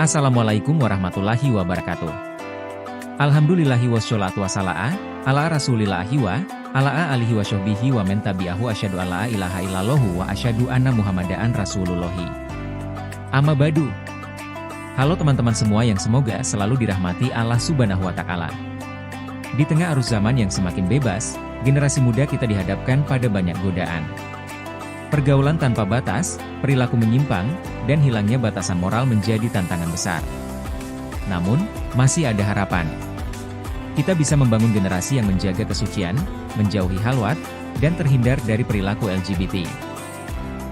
Assalamualaikum warahmatullahi wabarakatuh. Alhamdulillahi washolatu wassala'a, ala rasulillahi wa, ala alihi wa syahbihi wa men tabi'ahu asyhadu an la ilaha illallahu wa asyhadu anna muhammadan rasulullahi. Amma badu. Halo teman-teman semua yang semoga selalu dirahmati Allah subhanahu wa ta'ala. Di tengah arus zaman yang semakin bebas, generasi muda kita dihadapkan pada banyak godaan. Pergaulan tanpa batas, perilaku menyimpang, dan hilangnya batasan moral menjadi tantangan besar. Namun, masih ada harapan. Kita bisa membangun generasi yang menjaga kesucian, menjauhi halwat, dan terhindar dari perilaku LGBT.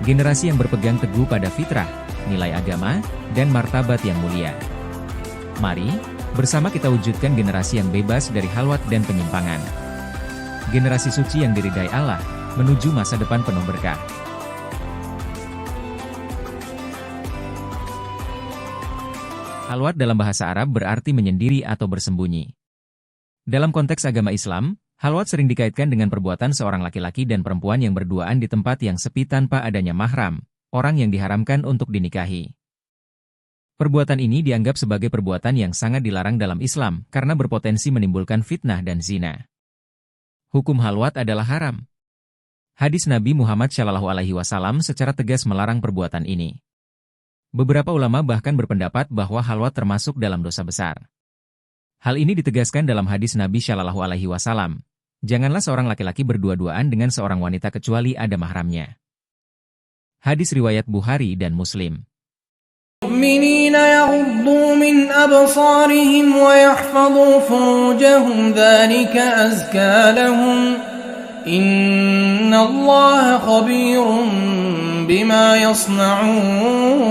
Generasi yang berpegang teguh pada fitrah, nilai agama, dan martabat yang mulia. Mari, bersama kita wujudkan generasi yang bebas dari halwat dan penyimpangan. Generasi suci yang diridai Allah, menuju masa depan penuh berkah. Halwat dalam bahasa Arab berarti menyendiri atau bersembunyi. Dalam konteks agama Islam, halwat sering dikaitkan dengan perbuatan seorang laki-laki dan perempuan yang berduaan di tempat yang sepi tanpa adanya mahram, orang yang diharamkan untuk dinikahi. Perbuatan ini dianggap sebagai perbuatan yang sangat dilarang dalam Islam karena berpotensi menimbulkan fitnah dan zina. Hukum halwat adalah haram. Hadis Nabi Muhammad SAW secara tegas melarang perbuatan ini. Beberapa ulama bahkan berpendapat bahwa halwat termasuk dalam dosa besar. Hal ini ditegaskan dalam hadis Nabi SAW. Janganlah seorang laki-laki berdua-duaan dengan seorang wanita kecuali ada mahramnya. Hadis riwayat Bukhari dan Muslim. المؤمنين يغضوا من أبصارهم ويحفظوا فروجهم ذلك أزكى لهم إن الله خبير بما يصنعون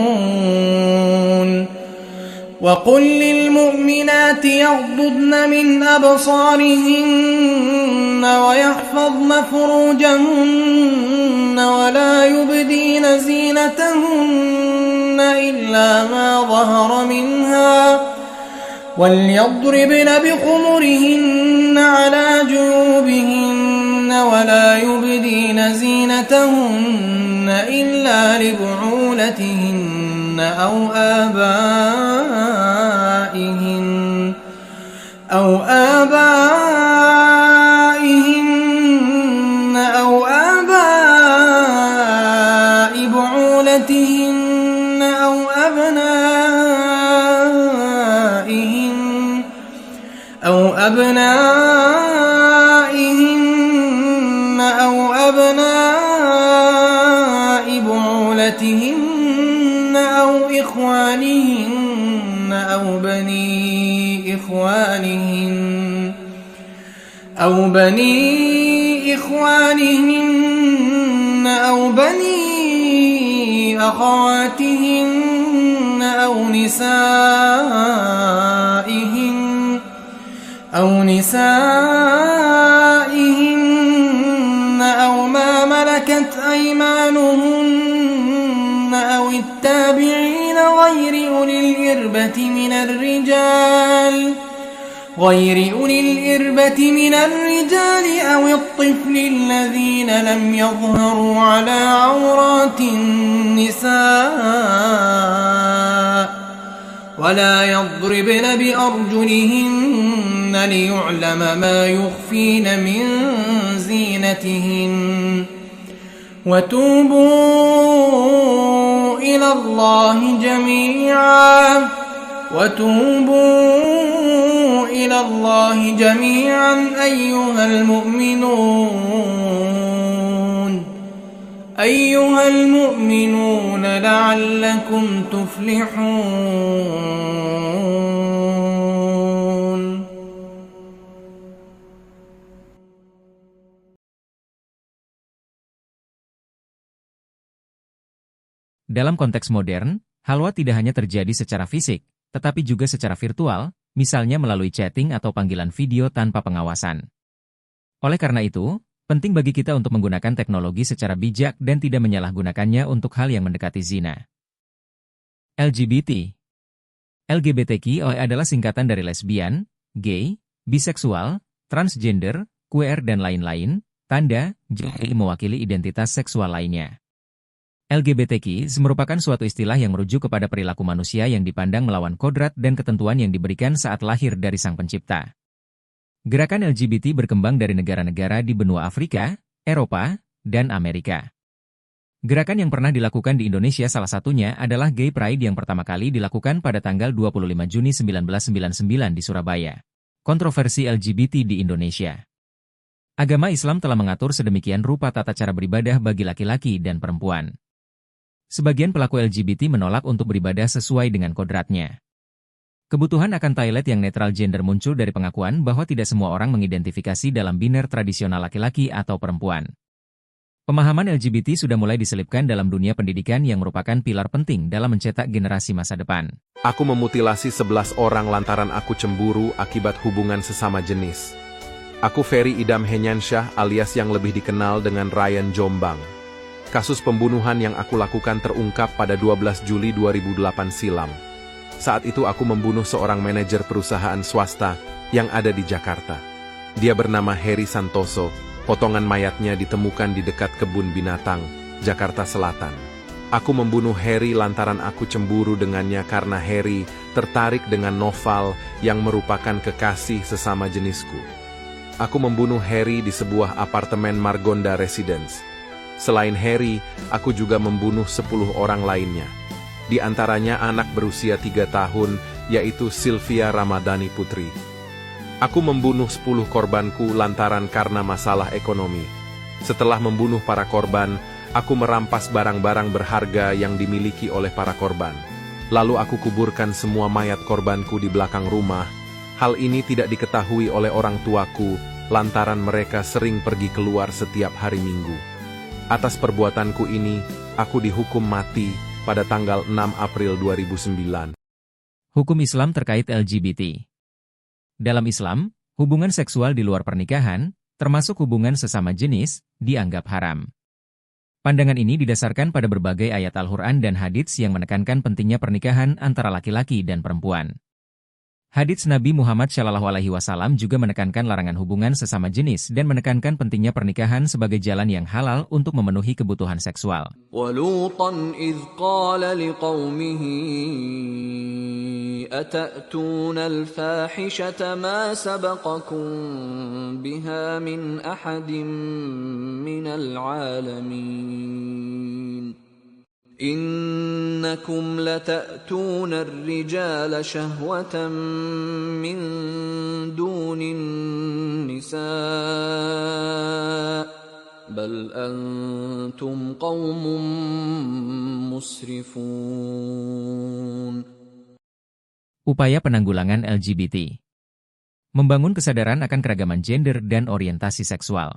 وقل للمؤمنات يغضضن من أبصارهن ويحفظن فروجهن ولا يبدين زينتهن إلا ما ظهر منها وليضربن بخمرهن على جيوبهن ولا يبدين زينتهن إلا لبعولتهن أو آبائهن أو آباء بعولتهن أو أبنائهن أو أبناء بعولتهن أو إخوانهن أو بني إخوانهن أو بني أخواتهن أو نسائهن أو ما ملكت أيمانهن أو التابعين غير أولي الإربة من الرجال أو الطفل الذين لم يظهروا على عورات النساء ولا يضربن بأرجلهن ليعلم ما يخفين من زينتهن وتوبوا إلى الله جميعا أيها المؤمنون لعلكم تفلحون. Dalam konteks modern, halwat tidak hanya terjadi secara fisik, tetapi juga secara virtual, misalnya melalui chatting atau panggilan video tanpa pengawasan. Oleh karena itu, penting bagi kita untuk menggunakan teknologi secara bijak dan tidak menyalahgunakannya untuk hal yang mendekati zina. LGBTQI adalah singkatan dari lesbian, gay, biseksual, transgender, queer dan lain-lain, tanda, J mewakili identitas seksual lainnya. LGBTQ merupakan suatu istilah yang merujuk kepada perilaku manusia yang dipandang melawan kodrat dan ketentuan yang diberikan saat lahir dari Sang Pencipta. Gerakan LGBT berkembang dari negara-negara di benua Afrika, Eropa, dan Amerika. Gerakan yang pernah dilakukan di Indonesia salah satunya adalah Gay Pride yang pertama kali dilakukan pada tanggal 25 Juni 1999 di Surabaya. Kontroversi LGBT di Indonesia. Agama Islam telah mengatur sedemikian rupa tata cara beribadah bagi laki-laki dan perempuan. Sebagian pelaku LGBT menolak untuk beribadah sesuai dengan kodratnya. Kebutuhan akan toilet yang netral gender muncul dari pengakuan bahwa tidak semua orang mengidentifikasi dalam biner tradisional laki-laki atau perempuan. Pemahaman LGBT sudah mulai diselipkan dalam dunia pendidikan yang merupakan pilar penting dalam mencetak generasi masa depan. Aku memutilasi 11 orang lantaran aku cemburu akibat hubungan sesama jenis. Aku Ferry Idam Henyansyah alias yang lebih dikenal dengan Ryan Jombang. Kasus pembunuhan yang aku lakukan terungkap pada 12 Juli 2008 silam. Saat itu aku membunuh seorang manajer perusahaan swasta yang ada di Jakarta. Dia bernama Heri Santoso. Potongan mayatnya ditemukan di dekat kebun binatang, Jakarta Selatan. Aku membunuh Heri lantaran aku cemburu dengannya karena Heri tertarik dengan Noval yang merupakan kekasih sesama jenisku. Aku membunuh Heri di sebuah apartemen Margonda Residence. Selain Heri, aku juga membunuh 10 orang lainnya. Di antaranya anak berusia 3 tahun, yaitu Sylvia Ramadhani Putri. Aku membunuh 10 korbanku lantaran karena masalah ekonomi. Setelah membunuh para korban, aku merampas barang-barang berharga yang dimiliki oleh para korban. Lalu aku kuburkan semua mayat korbanku di belakang rumah. Hal ini tidak diketahui oleh orang tuaku, lantaran mereka sering pergi keluar setiap hari Minggu. Atas perbuatanku ini, aku dihukum mati pada tanggal 6 April 2009. Hukum Islam terkait LGBT. Dalam Islam, hubungan seksual di luar pernikahan, termasuk hubungan sesama jenis, dianggap haram. Pandangan ini didasarkan pada berbagai ayat Al-Quran dan hadits yang menekankan pentingnya pernikahan antara laki-laki dan perempuan. Hadits Nabi Muhammad SAW juga menekankan larangan hubungan sesama jenis dan menekankan pentingnya pernikahan sebagai jalan yang halal untuk memenuhi kebutuhan seksual. وَلُوطًا إِذْ قَالَ لِقَوْمِهِ أَتَأْتُونَ الْفَاحِشَةَ مَا سَبَقَكُم بِهَا مِنْ أَحَدٍ مِّنَ الْعَالَمِينَ إِنَّكُمْ لَتَأْتُونَ الرِّجَالَ شَهْوَةً مِّن دُونِ النِّسَاءِ بَلْ أَنْتُمْ قَوْمٌ مُسْرِفُونَ. Upaya penanggulangan LGBT. Membangun kesadaran akan keragaman gender dan orientasi seksual.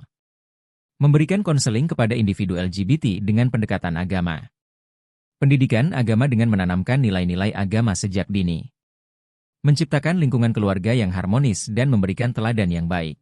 Memberikan konseling kepada individu LGBT dengan pendekatan agama. Pendidikan agama dengan menanamkan nilai-nilai agama sejak dini. Menciptakan lingkungan keluarga yang harmonis dan memberikan teladan yang baik.